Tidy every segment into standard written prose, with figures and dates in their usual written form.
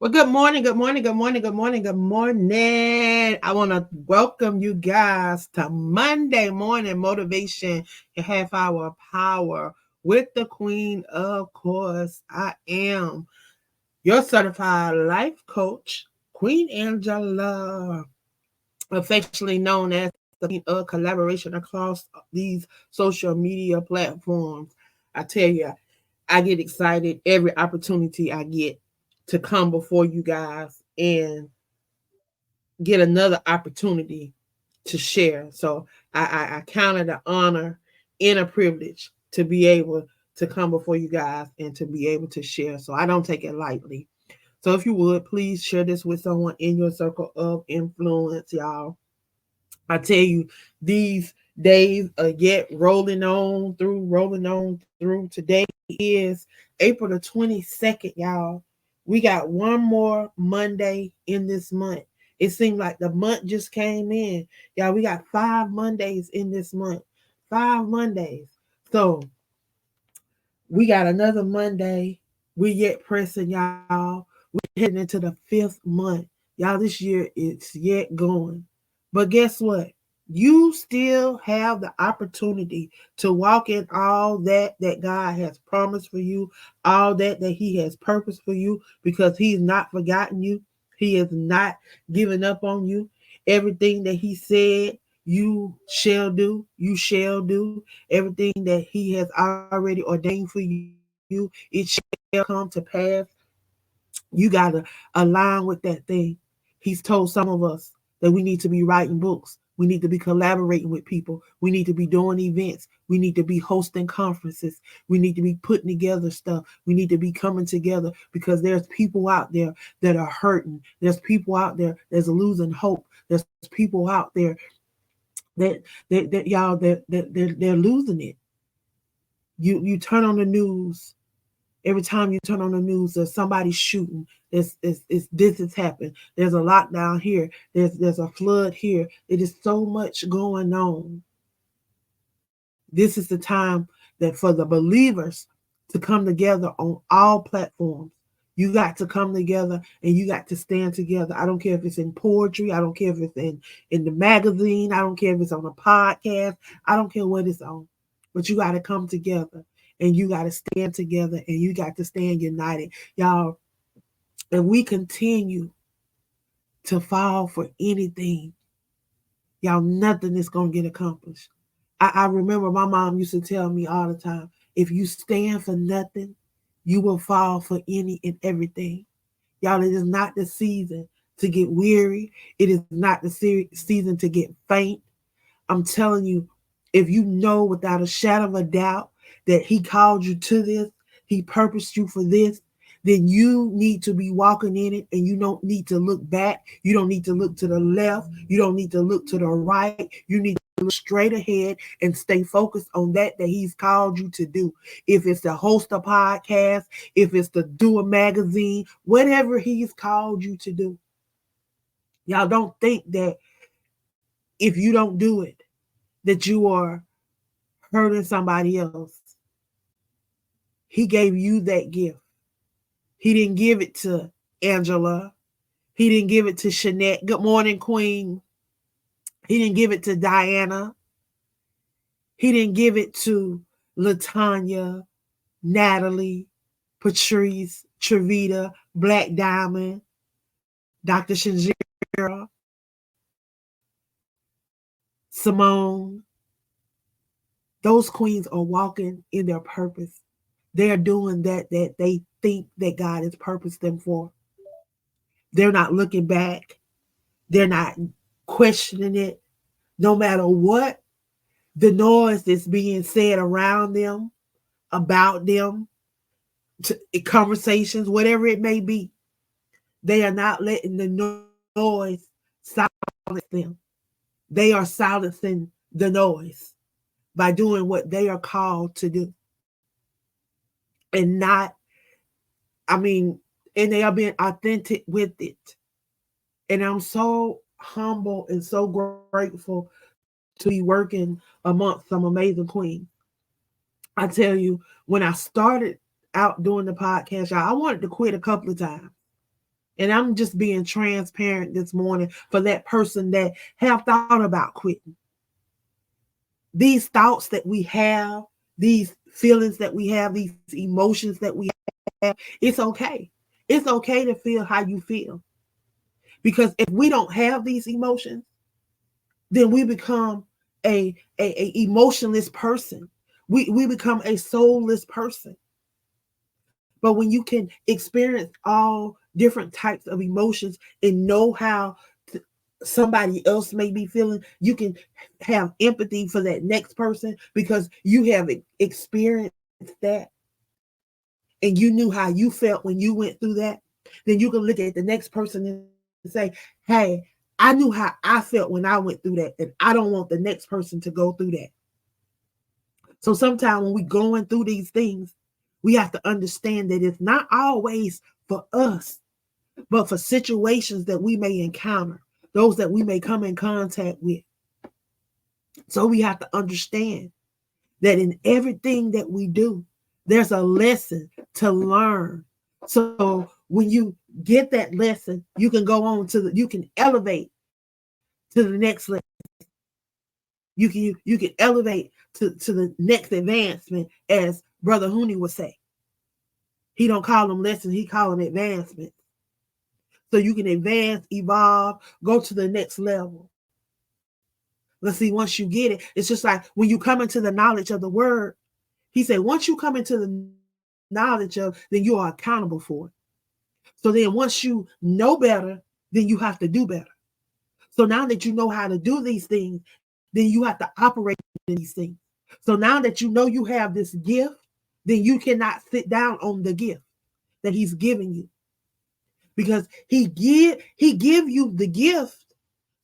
Well, good morning, good morning, good morning, good morning, good morning. I want to welcome you guys to Monday morning motivation, a half hour power with the Queen. Of course, I am your certified life coach, Queen Angela, affectionately known as the Queen of Collaboration across these social media platforms. I tell you, I get excited every opportunity I get to come before you guys and get another opportunity to share. So I count it an honor and a privilege to be able to come before you guys and to be able to share. So I don't take it lightly. So if you would, please share this with someone in your circle of influence, y'all. I tell you, these days are yet rolling on through. Today is April the 22nd, y'all. We got one more Monday in this month. It seemed like the month just came in. Y'all, we got 5 Mondays in this month. 5 Mondays. So we got another Monday. We yet pressing, y'all. We're heading into the 5th month. Y'all, this year it's yet going. But guess what? You still have the opportunity to walk in all that God has promised for you, all that He has purposed for you, because He's not forgotten you. He has not given up on you. Everything that He said you shall do. Everything that He has already ordained for you, it shall come to pass. You got to align with that thing. He's told some of us that we need to be writing books. We need to be collaborating with people. We need to be doing events. We need to be hosting conferences. We need to be putting together stuff. We need to be coming together because there's people out there that are hurting. There's people out there that's losing hope. There's people out there that y'all they're losing it. You turn on the news. Every time you turn on the news, there's somebody shooting. This has happened. There's a lockdown here. There's a flood here. It is so much going on. This is the time that for the believers to come together on all platforms. You got to come together and you got to stand together. I don't care if it's in poetry. I don't care if it's in the magazine. I don't care if it's on a podcast. I don't care what it's on. But you got to come together and you got to stand together and you got to stand united. Y'all, if we continue to fall for anything, y'all, nothing is going to get accomplished. I remember my mom used to tell me all the time, if you stand for nothing, you will fall for any and everything. Y'all, it is not the season to get weary. It is not the season to get faint. I'm telling you, if you know without a shadow of a doubt that He called you to this, He purposed you for this, then you need to be walking in it and you don't need to look back. You don't need to look to the left. You don't need to look to the right. You need to look straight ahead and stay focused on that He's called you to do. If it's to host a podcast, if it's to do a magazine, whatever He's called you to do. Y'all don't think that if you don't do it, that you are hurting somebody else. He gave you that gift. He didn't give it to Angela. He didn't give it to Shanette. Good morning, Queen. He didn't give it to Diana. He didn't give it to Latanya, Natalie, Patrice, Trevita, Black Diamond, Dr. Shanjira, Simone. Those queens are walking in their purpose. They are doing that they think that God has purposed them for. They're not looking back. They're not questioning it. No matter what the noise that's being said around them, about them, conversations, whatever it may be, they are not letting the noise silence them. They are silencing the noise by doing what they are called to do. And not, I mean, and they are being authentic with it. And I'm so humble and so grateful to be working amongst some amazing queens. I tell you, when I started out doing the podcast, y'all, I wanted to quit a couple of times. And I'm just being transparent this morning for that person that have thought about quitting. These thoughts that we have, these feelings that we have, these emotions that we have, it's okay. It's okay to feel how you feel. Because if we don't have these emotions, then we become a emotionless person. We become a soulless person. But when you can experience all different types of emotions and know how somebody else may be feeling, you can have empathy for that next person because you have experienced that and you knew how you felt when you went through that. Then you can look at the next person and say, hey, I knew how I felt when I went through that, and I don't want the next person to go through that. So sometimes when we're going through these things, we have to understand that it's not always for us, but for situations that we may encounter, those that we may come in contact with. So we have to understand that in everything that we do, there's a lesson to learn. So when you get that lesson, you can go on to you can elevate to the next lesson. You can elevate to the next advancement, as Brother Hooney would say. He don't call them lessons, he call them advancements. So you can advance, evolve, go to the next level. Let's see, once you get it, it's just like when you come into the knowledge of the word, he said, once you come into the knowledge of, then you are accountable for it. So then once you know better, then you have to do better. So now that you know how to do these things, then you have to operate in these things. So now that you know you have this gift, then you cannot sit down on the gift that he's giving you. Because he give you the gift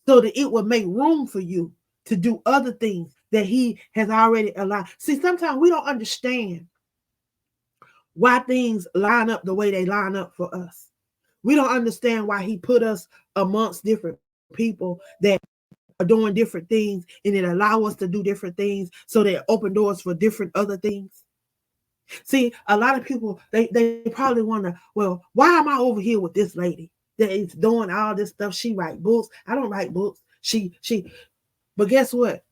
so that it will make room for you to do other things that he has already allowed. See, sometimes we don't understand why things line up the way they line up for us. We don't understand why he put us amongst different people that are doing different things, and it allow us to do different things so that open doors for different other things. See, a lot of people, they probably wonder, well, why am I over here with this lady that is doing all this stuff? She write books. I don't write books. But guess what?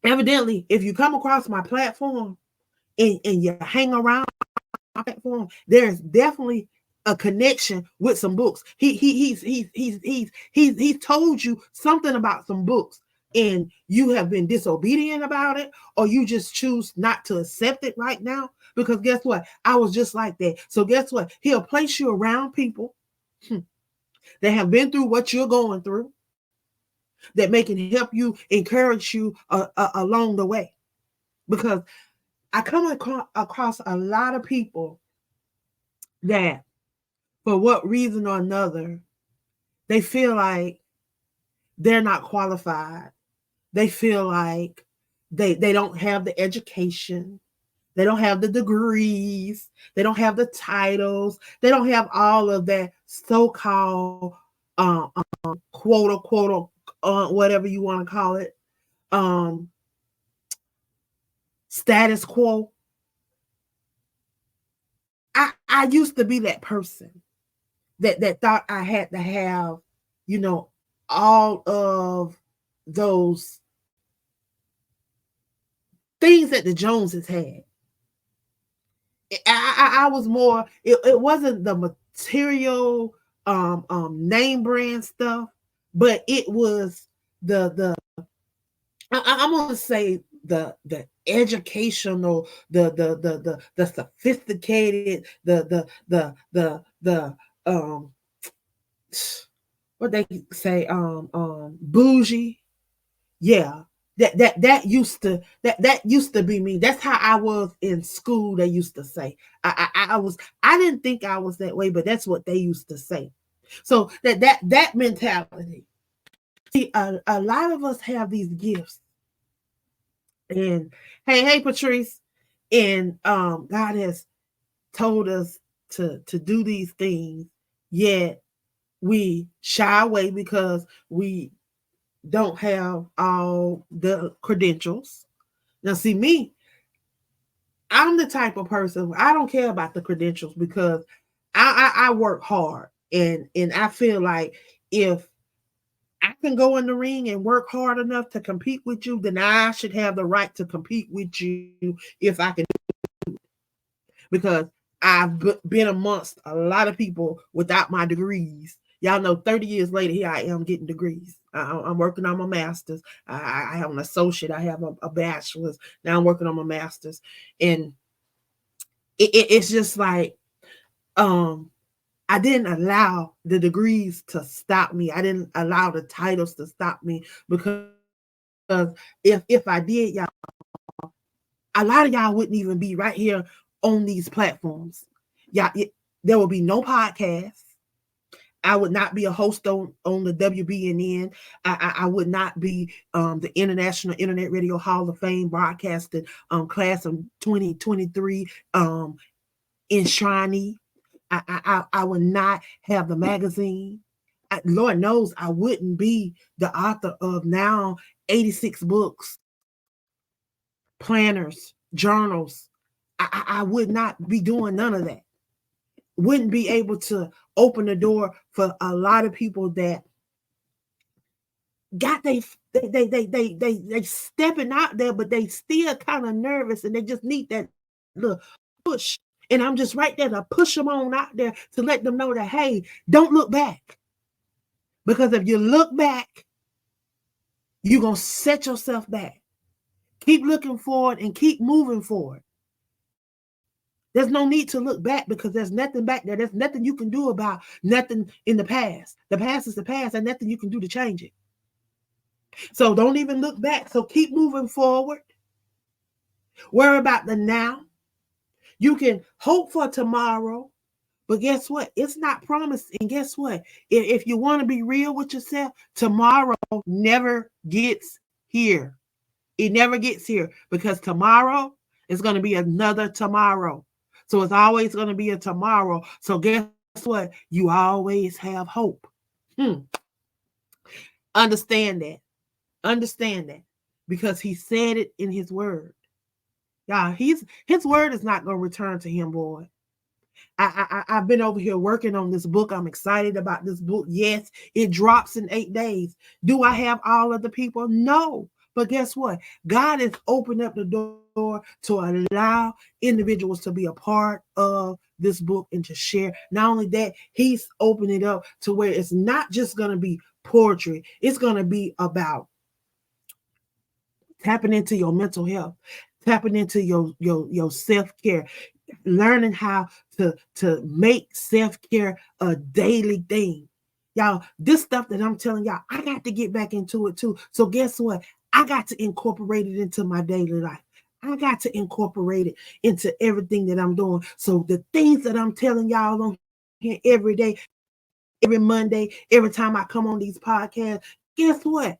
Evidently, if you come across my platform and you hang around my platform, there's definitely a connection with some books. He's told you something about some books, and you have been disobedient about it, or you just choose not to accept it right now. Because guess what? I was just like that. So guess what? He'll place you around people that have been through what you're going through, that may can help you, encourage you along the way. Because I come across a lot of people that, for what reason or another, they feel like they're not qualified. They feel like they don't have the education. They don't have the degrees. They don't have the titles. They don't have all of that so-called quote unquote, whatever you want to call it, status quo. I used to be that person that thought I had to have, all of those things that the Joneses had. I was more, it wasn't the material name brand stuff, but it was I'm gonna say the educational, the sophisticated, the what they say, bougie. Yeah. That used to be me. That's how I was in school. They used to say I didn't think I was that way, but that's what they used to say. So that mentality. See, a lot of us have these gifts. And hey Patrice, and God has told us to do these things, yet we shy away because we don't have all the credentials. Now, see me, I'm the type of person, I don't care about the credentials because I work hard, And I feel like if I can go in the ring and work hard enough to compete with you, then I should have the right to compete with you if I can. Because I've been amongst a lot of people without my degrees. Y'all know 30 years later, here I am getting degrees. I'm working on my master's. I have an associate. I have a bachelor's. Now I'm working on my master's. And it's just like, I didn't allow the degrees to stop me. I didn't allow the titles to stop me, because if I did, y'all, a lot of y'all wouldn't even be right here on these platforms. Yeah, there will be no podcasts. I would not be a host on the WBNN. I would not be the International Internet Radio Hall of Fame broadcasted class of 2023 enshrinee. I would not have the magazine. Lord knows I wouldn't be the author of now 86 books, planners, journals. I would not be doing none of that. Wouldn't be able to open the door for a lot of people that got they stepping out there, but they still kind of nervous and they just need that little push. And I'm just right there to push them on out there to let them know that, hey, don't look back. Because if you look back, you're going to set yourself back. Keep looking forward and keep moving forward. There's no need to look back, because there's nothing back there. There's nothing you can do about nothing in the past. The past is the past, and nothing you can do to change it. So don't even look back. So keep moving forward. Worry about the now. You can hope for tomorrow, but guess what? It's not promised. And guess what? If you want to be real with yourself, tomorrow never gets here. It never gets here, because tomorrow is going to be another tomorrow. So it's always going to be a tomorrow. So guess what? You always have hope. Understand that. Understand that. Because he said it in his word. Yeah, his word is not going to return to him, boy. I've been over here working on this book. I'm excited about this book. Yes, it drops in 8 days. Do I have all of the people? No. But guess what? God has opened up the door to allow individuals to be a part of this book and to share. Not only that, he's opened it up to where it's not just going to be poetry. It's going to be about tapping into your mental health, tapping into your self-care, learning how to make self-care a daily thing. Y'all, this stuff that I'm telling y'all, I got to get back into it too. So guess what? I got to incorporate it into my daily life. I got to incorporate it into everything that I'm doing. So the things that I'm telling y'all on here every day, every Monday, every time I come on these podcasts, guess what?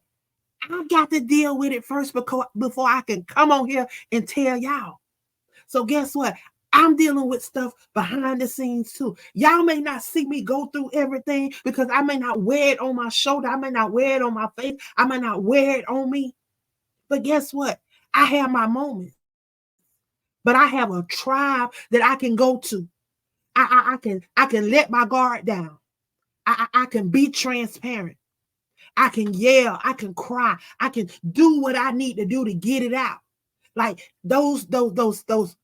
I got to deal with it first before I can come on here and tell y'all. So guess what? I'm dealing with stuff behind the scenes too. Y'all may not see me go through everything, because I may not wear it on my shoulder. I may not wear it on my face. I may not wear it on me. But guess what? I have my moments. But I have a tribe that I can go to. I can let my guard down. I can be transparent. I can yell. I can cry. I can do what I need to do to get it out. Like those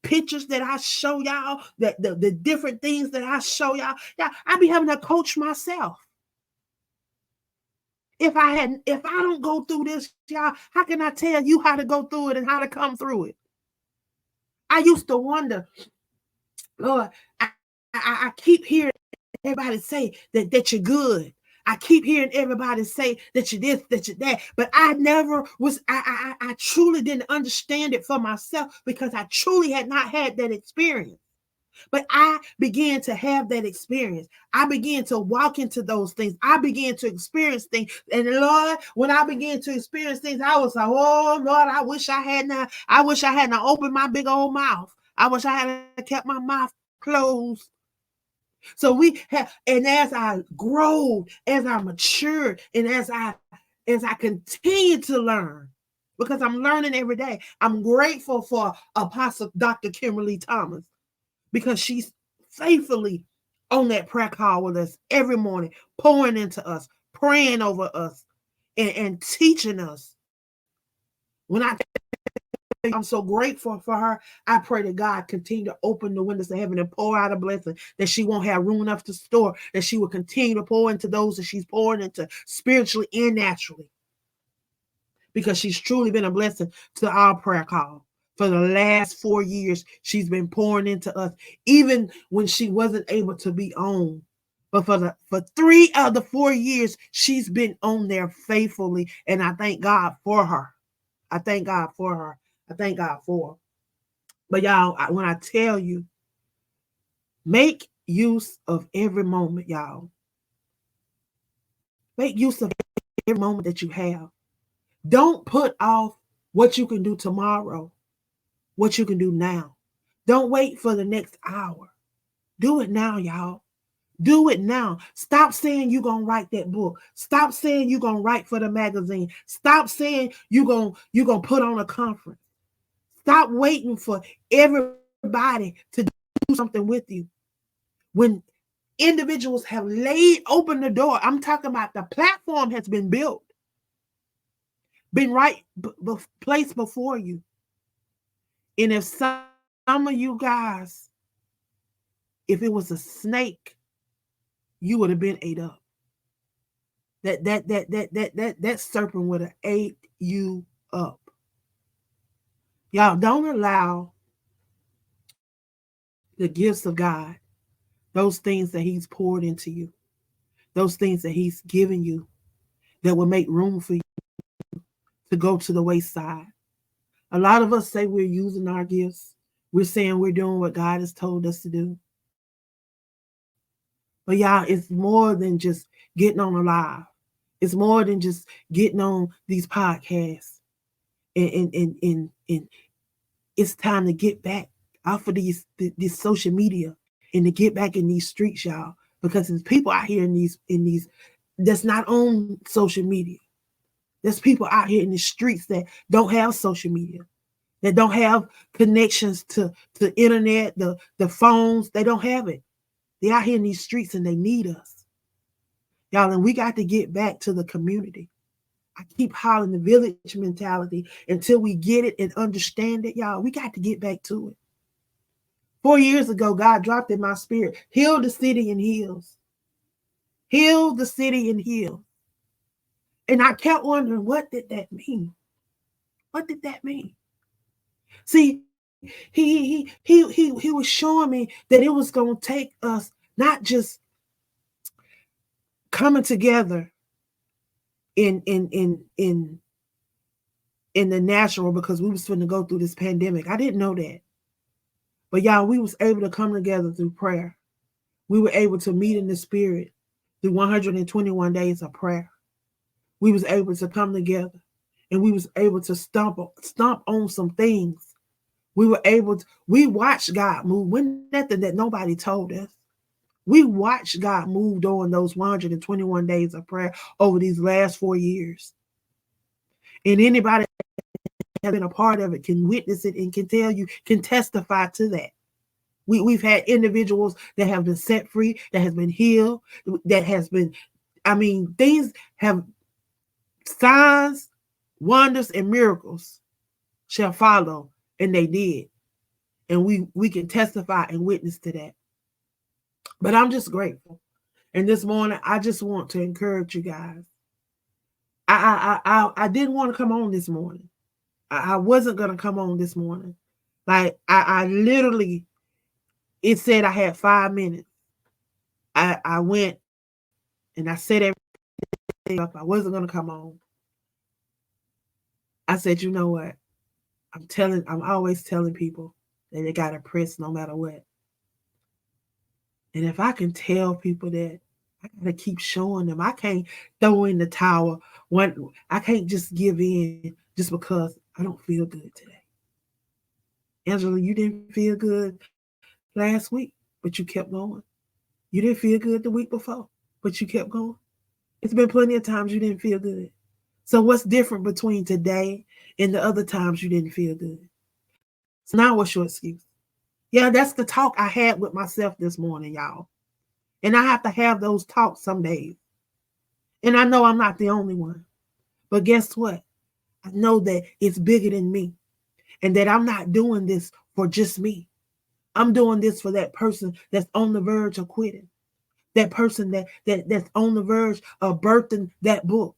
pictures that I show y'all, the different things that I show y'all, I be having to coach myself. If I don't go through this, y'all, how can I tell you how to go through it and how to come through it? I used to wonder, Lord, I keep hearing everybody say that you're good. I keep hearing everybody say that you're this, that you're that, but I never was, I truly didn't understand it for myself, because I truly had not had that experience. But I began to have that experience. I began to walk into those things. I began to experience things. And Lord, when I began to experience things, I was like, oh Lord, I wish I hadn't opened my big old mouth. I wish I hadn't kept my mouth closed. So we have, and as I grow, as I matured, and as I continue to learn, because I'm learning every day. I'm grateful for Apostle Dr. Kimberly Thomas, because she's faithfully on that prayer call with us every morning, pouring into us, praying over us, and teaching us. When I'm so grateful for her, I pray that God continue to open the windows of heaven and pour out a blessing that she won't have room enough to store, that she will continue to pour into those that she's pouring into spiritually and naturally, because she's truly been a blessing to our prayer call. For the last 4 years, she's been pouring into us, even when she wasn't able to be on. But for 3 of the 4 years, she's been on there faithfully, and I thank God for her. I thank God for her. I thank God for her. But y'all, when I tell you, make use of every moment, y'all. Make use of every moment that you have. Don't put off what you can do tomorrow, what you can do now. Don't wait for the next hour. Do it now, y'all. Do it now. Stop saying you're going to write that book. Stop saying you're going to write for the magazine. Stop saying you're going to put on a conference. Stop waiting for everybody to do something with you. When individuals have laid open the door, I'm talking about the platform has been built, been placed before you. And if some of you guys, if it was a snake, you would have been ate up. That serpent would have ate you up. Y'all, don't allow the gifts of God, those things that he's poured into you, those things that he's given you, that will make room for you to go to the wayside. A lot of us say we're using our gifts. We're saying we're doing what God has told us to do. But y'all, it's more than just getting on a live. It's more than just getting on these podcasts. And it's time to get back off of this social media and to get back in these streets, y'all. Because there's people out here in these that's not on social media. There's people out here in the streets that don't have social media, that don't have connections to the internet, the phones. They don't have it. They're out here in these streets and they need us. Y'all, and we got to get back to the community. I keep hollering the village mentality until we get it and understand it, y'all. We got to get back to it. 4 years ago, God dropped in my spirit, heal the city in hills. Heal the city in hills. And I kept wondering, what did that mean? What did that mean? See, he was showing me that it was going to take us not just coming together in the natural, because we was going to go through this pandemic. I didn't know that. But y'all, we was able to come together through prayer. We were able to meet in the spirit through 121 days of prayer. We was able to come together and we was able to stomp on some things. We watched God move when nothing that nobody told us. We watched God move during those 121 days of prayer over these last 4 years. And anybody that has been a part of it can witness it and can tell you, can testify to that. We've had individuals that have been set free, that has been healed, that has been, things have, signs, wonders, and miracles shall follow, and they did. And we can testify and witness to that. But I'm just grateful. And this morning, I just want to encourage you guys. I didn't want to come on this morning. I wasn't going to come on this morning. Like, I literally, it said I had 5 minutes. I went and I set everything up. I wasn't going to come on. I said, you know what? I'm always telling people that they got to press no matter what. And if I can tell people that, I got to keep showing them. I can't throw in the towel. I can't just give in just because I don't feel good today. Angela, you didn't feel good last week, but you kept going. You didn't feel good the week before, but you kept going. It's been plenty of times you didn't feel good. So what's different between today and the other times you didn't feel good? So now what's your excuse? Yeah, that's the talk I had with myself this morning, y'all. And I have to have those talks some days. And I know I'm not the only one. But guess what? I know that it's bigger than me and that I'm not doing this for just me. I'm doing this for that person that's on the verge of quitting. That person that's on the verge of birthing that book.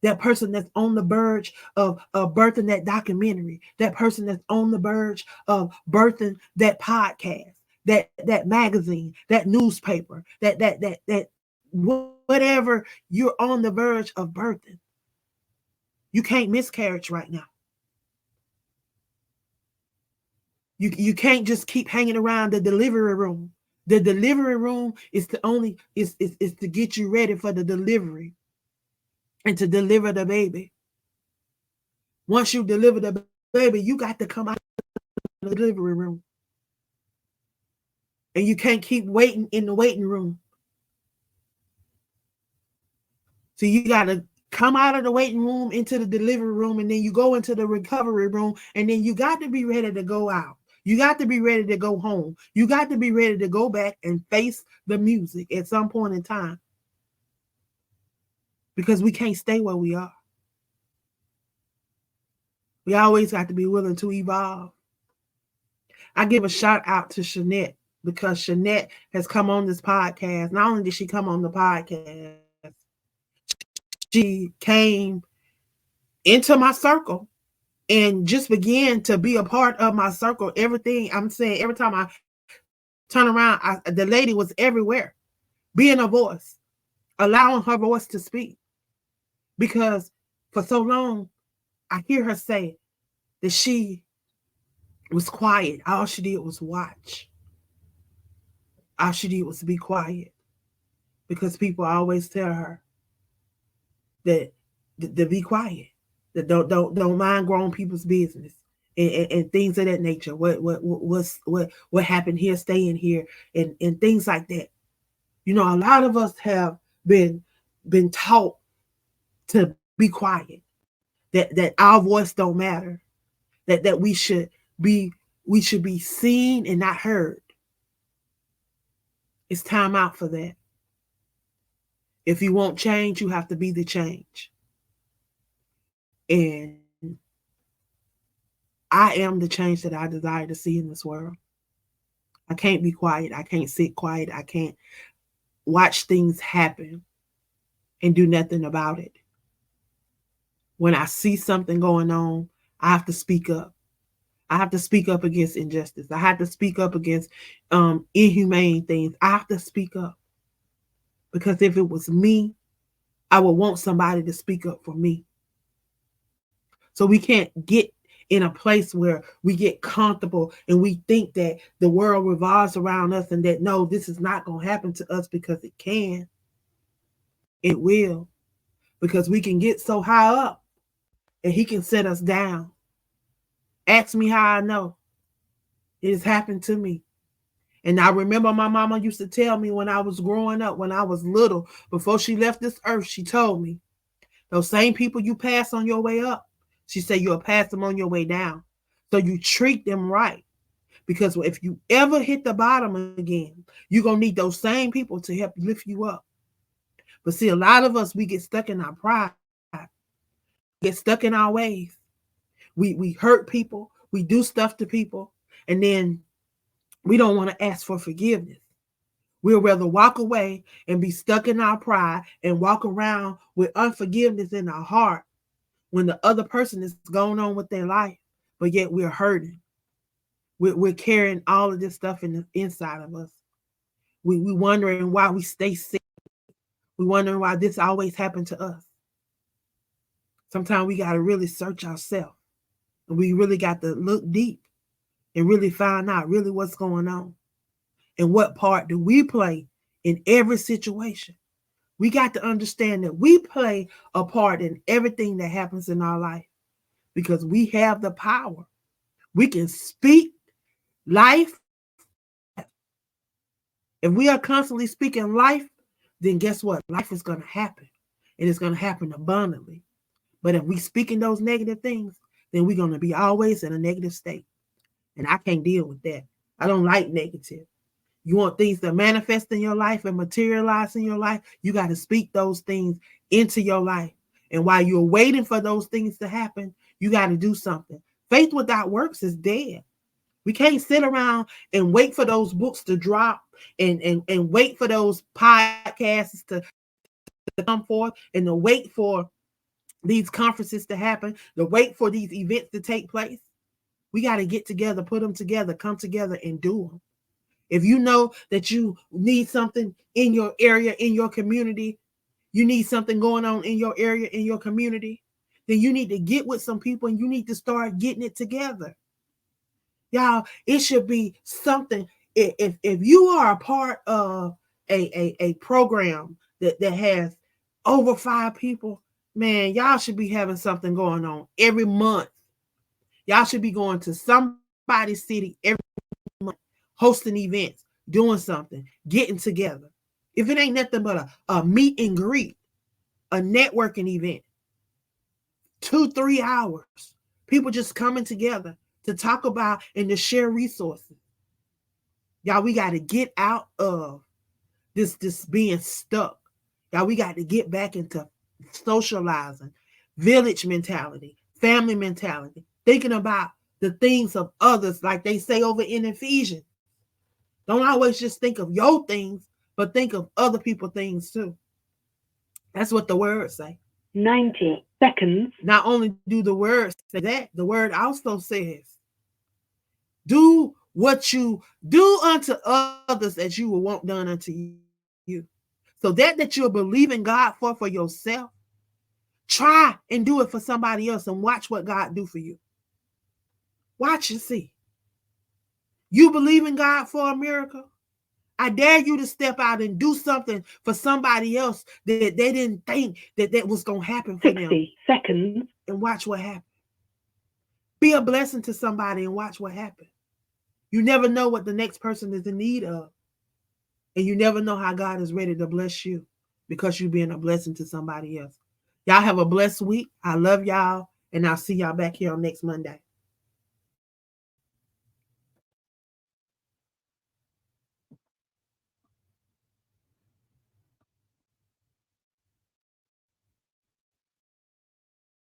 That person that's on the verge of birthing that documentary. That person that's on the verge of birthing that podcast, that magazine, that newspaper, that whatever you're on the verge of birthing. You can't miscarriage right now. You can't just keep hanging around the delivery room. The delivery room is to get you ready for the delivery and to deliver the baby. Once you deliver the baby, you got to come out of the delivery room. And you can't keep waiting in the waiting room. So you got to come out of the waiting room into the delivery room, and then you go into the recovery room, and then you got to be ready to go out. You got to be ready to go home. You got to be ready to go back and face the music at some point in time. Because we can't stay where we are. We always got to be willing to evolve. I give a shout out to Shanette because Shanette has come on this podcast. Not only did she come on the podcast, she came into my circle and just began to be a part of my circle. Everything I'm saying, every time I turn around, the lady was everywhere, being a voice, allowing her voice to speak. Because for so long, I hear her say that she was quiet. All she did was watch. All she did was be quiet. Because people always tell her that to be quiet, that don't mind grown people's business and things of that nature. What happened here, staying here, and things like that. You know, a lot of us have been taught to be quiet, that our voice don't matter, that we should be seen and not heard. It's time out for that. If you want change, you have to be the change. And I am the change that I desire to see in this world. I can't be quiet. I can't sit quiet. I can't watch things happen and do nothing about it. When I see something going on, I have to speak up. I have to speak up against injustice. I have to speak up against inhumane things. I have to speak up. Because if it was me, I would want somebody to speak up for me. So we can't get in a place where we get comfortable and we think that the world revolves around us and that, no, this is not going to happen to us, because it can. It will. Because we can get so high up and he can set us down. Ask me how I know. It has happened to me. And I remember my mama used to tell me when I was growing up, when I was little, before she left this earth, she told me, those same people you pass on your way up, she said you'll pass them on your way down. So you treat them right. Because if you ever hit the bottom again, you're going to need those same people to help lift you up. But see, a lot of us, we get stuck in our pride, get stuck in our ways. We hurt people, we do stuff to people, and then we don't want to ask for forgiveness. We'll rather walk away and be stuck in our pride and walk around with unforgiveness in our heart when the other person is going on with their life, but yet we're hurting. We're carrying all of this stuff in the inside of us. We wondering why we stay sick. We wondering why this always happened to us. Sometimes we got to really search ourselves. And we really got to look deep and really find out really what's going on. And what part do we play in every situation? We got to understand that we play a part in everything that happens in our life because we have the power. We can speak life. If we are constantly speaking life, then guess what? Life is going to happen. And it's going to happen abundantly. But if we speaking those negative things, then we're going to be always in a negative state. And I can't deal with that. I don't like negative. You want things to manifest in your life and materialize in your life, you got to speak those things into your life. And while you're waiting for those things to happen, you got to do something. Faith without works is dead. We can't sit around and wait for those books to drop and wait for those podcasts to come forth and to wait for these conferences to happen, to wait for these events to take place. We got to get together, put them together, come together and do them. If you know that you need something in your area, in your community, you need something going on in your area, in your community, then you need to get with some people and you need to start getting it together. Y'all, it should be something. If you are a part of a program that has over 5 people, man, y'all should be having something going on every month. Y'all should be going to somebody's city every month, hosting events, doing something, getting together. If it ain't nothing but a meet and greet, a networking event, 2-3 hours, people just coming together to talk about and to share resources. Y'all, we got to get out of this being stuck. Y'all, we got to get back into socializing, village mentality, family mentality, thinking about the things of others, like they say over in Ephesians. Don't always just think of your things, but think of other people's things too. That's what the words say. 90 seconds. Not only do the words say that, the word also says, do what you do unto others as you will want done unto you. So that you're believing God for yourself, try and do it for somebody else and watch what God do for you. Watch and see. You believe in God for a miracle? I dare you to step out and do something for somebody else that they didn't think that was going to happen for 60 them. seconds. And watch what happens. Be a blessing to somebody and watch what happens. You never know what the next person is in need of. And you never know how God is ready to bless you because you're being a blessing to somebody else. Y'all have a blessed week. I love y'all. And I'll see y'all back here on next Monday.